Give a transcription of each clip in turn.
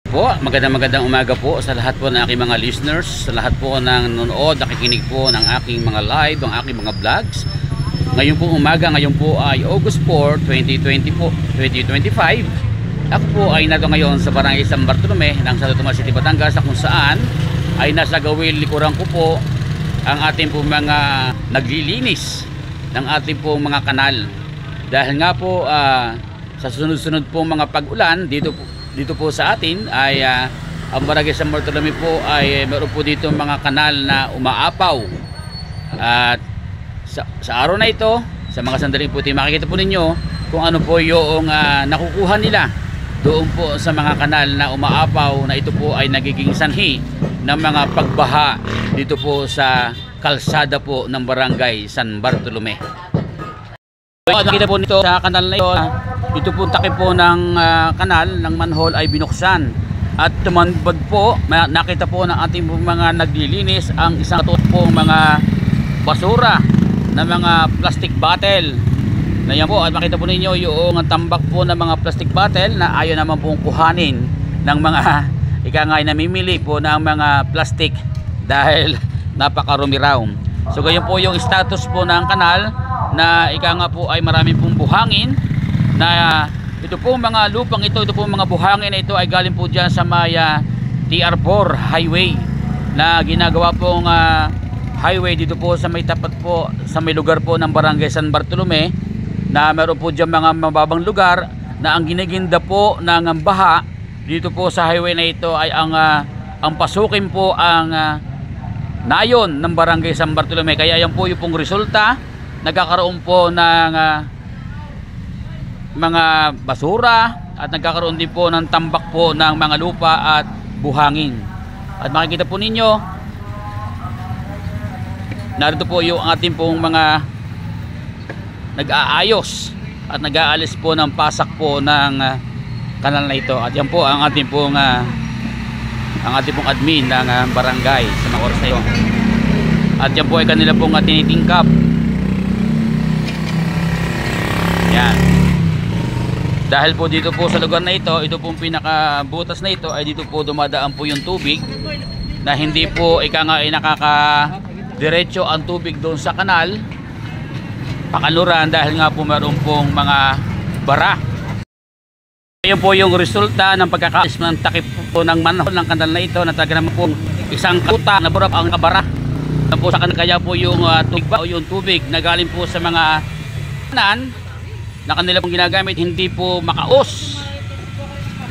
Po, magandang umaga po sa lahat po ng aking mga listeners, sa lahat po ng nanonood, nakikinig po ng aking mga live, ng aking mga vlogs. Ngayon po umaga, ngayon po ay August 4, 2020 po, 2025. Ako po ay narito ngayon sa Barangay San Bartolome ng Santo Tomas City, Batangas, kung saan ay nasa gawin likuran ko po ang ating po mga naglilinis ng ating po mga kanal. Dahil nga po sa sunod-sunod po mga pag-ulan dito po sa atin ay ang Barangay San Bartolome po ay meron po dito mga kanal na umaapaw. At sa araw na ito, sa mga sandaling puti, makikita po ninyo kung ano po yung nakukuha nila doon po sa mga kanal na umaapaw, na ito po ay nagiging sanhi ng mga pagbaha dito po sa kalsada po ng Barangay San Bartolome. Nakita po nito sa kanal na ito, ito po takip po ng kanal ng manhole ay binuksan at tumanbad po. Nakita po ng ating mga naglilinis ang isang po mga basura na mga plastic bottle na yan po. At makita po ninyo yung tambak po ng mga plastic bottle na ayaw naman pong kuhanin ng mga ikangay namimili po ng mga plastic dahil napakarumi raw. So ganyan po yung status po ng kanal na ika nga po ay marami pong buhangin, na ito po mga lupang ito po mga buhangin na ito ay galing po dyan sa may TR4 highway na ginagawa pong highway dito po sa may tapat po sa may lugar po ng Barangay San Bartolome, na meron po dyan mga mababang lugar na ang giniginda po ng baha dito po sa highway na ito ay ang pasukin po ang nayon ng Barangay San Bartolome. Kaya yan po yung pong resulta, nagkakaroon po ng mga basura at nagkakaroon din po ng tambak po ng mga lupa at buhangin. At makikita po ninyo, narito po yung ating pong mga nag-aayos at nag-aalis po ng pasak po ng kanal na ito. At yan po ang ating pong admin ng barangay sa mga oras na ito. At yan po ay kanila pong tinitingkap. Yan. Dahil po dito po sa lugar na ito pong pinakabutas na ito ay dito po dumadaan po yung tubig, na hindi po ika nga ay nakakadiretso ang tubig doon sa kanal pakaluran, dahil nga po meron pong mga bara. Ayun po yung resulta ng pagkakaalis ng takip po ng manhole ng kanal na ito, na talaga naman po isang kuta na burap ang kabara na po sa kanal. Kaya po yung tubig o yung tubig na galing po sa mga kanan na kanila pong ginagamit hindi po makaos,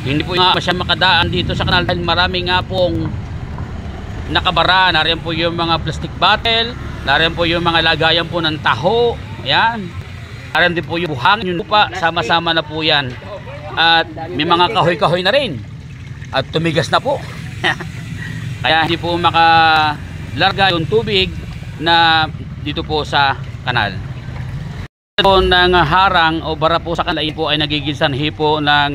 hindi po nga siya makadaan dito sa kanal dahil marami nga pong nakabara. Nariyan po yung mga plastic bottle, nariyan po yung mga lagayan po ng taho, ayan, nariyan din po yung buhangin, yung lupa, sama-sama na po yan. At may mga kahoy-kahoy na rin at tumigas na po. Kaya hindi po makalarga yung tubig na dito po sa kanal. Po ng harang o bara po sa kanal po ay nagiging sanhi po ng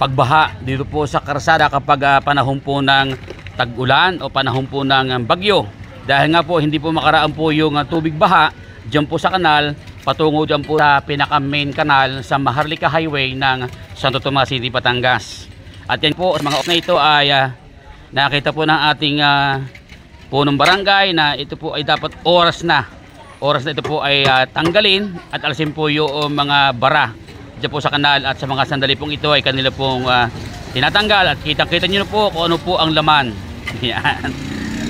pagbaha dito po sa karsada kapag panahon po ng tag-ulan o panahon po ng bagyo. Dahil nga po hindi po makaraan po yung tubig baha dyan po sa kanal patungo dyan po sa pinaka main kanal sa Maharlika Highway ng Santo Tomas City, Batangas. At yan po, mga oras na ito ay nakita po ng ating punong barangay na ito po ay dapat oras na ito po ay tanggalin at alisin po yung mga bara dyan po sa kanal. At sa mga sandali pong ito ay kanila pong tinatanggal at kita-kita nyo po kung ano po ang laman. Yan.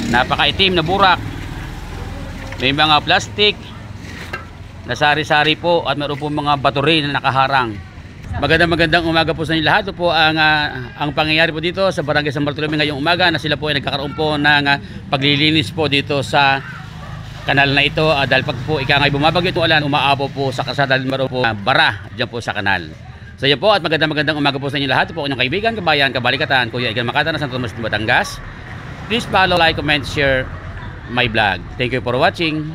Napakaitim na burak, may mga plastic na sari-sari po at meron po mga battery na nakaharang. Magandang umaga po sa inyo lahat. Ito po ang pangyayari po dito sa Barangay San Bartolome ngayong umaga, na sila po ay nagkakaroon po ng paglilinis po dito sa kanal na ito dahil pag po ika nga'y bumabagyo itong ulan, umaapaw po sa kalsada, meron po bara dyan po sa kanal. So yan po, at magandang umaga po sa inyo lahat. Ito po inyong kaibigan, kabayan, kabalikatan, Kuya Igan Makata ng Santo Tomas City, Batangas. Please follow, like, comment, share my vlog. Thank you for watching.